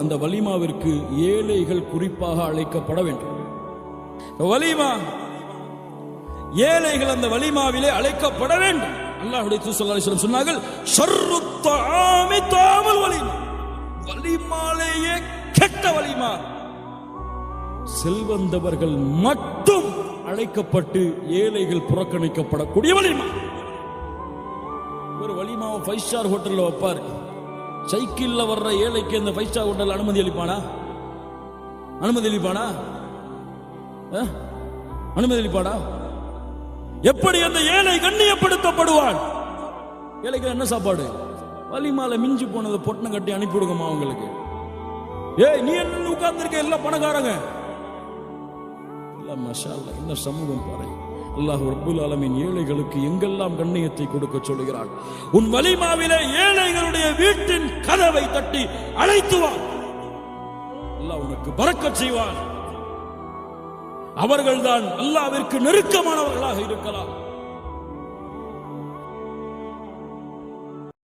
அந்த வலிமாவிற்கு ஏழைகள் குறிப்பாக அழைக்கப்பட வேண்டும். வலிமா ஏழைகள் அந்த வலிமாவிலே அழைக்கப்பட வேண்டும். அல்லாஹ்வுடைய தூதர் ஸல்லல்லாஹு அலைஹி வஸல்லம் சொன்னார்கள், ஷர்ரு தஆமி தஆமுல் வலிமா, வலிமாலேயே கெட்ட வலிமா செல்வந்தவர்கள் மட்டும் அழைக்கப்பட்டு ஏழைகள் புறக்கணிக்கப்படக்கூடிய வலிமா. ஒரு வலிமாவை 5 ஸ்டார் ஹோட்டல்ல வைப்பார். சைக்கிள்ல வர்ற ஏழைக்கு அந்த 5 ஸ்டார் ஹோட்டல் அனுமதி அளிப்பானா? அனுமதி அளிப்பானா? அனுமதி அளிப்பானா? எப்படி அந்த ஏழை கண்ணியப்படுத்தப்படுவான்? ஏழைக்கு என்ன சாப்பாடு? வலிமால மிஞ்சி போனதை பொட்டனை கட்டி அனுப்பிவிடுங்கம்மா அவங்களுக்கு. ஏய், நீ என்ன உட்கார்ந்துருக்க? எல்லாம் பணக்காரங்க. மாஷா அல்லாஹ், இந்த சமூகம் பாரு. அல்லாஹ் ரப்பல் ஆலமீன் ஏழைகளுக்கு எங்கெல்லாம் கண்ணியத்தை கொடுக்க சொல்கிறான். உன் வலிமாவிலே ஏழைகளுடைய வீட்டின் கதவை தட்டி அழைத்து வா. அல்லாஹ் உனக்கு பரக்கத் செய்வான். அவர்கள்தான் அல்லாஹ்விற்கு நெருக்கமானவர்களாக இருக்கலாம்.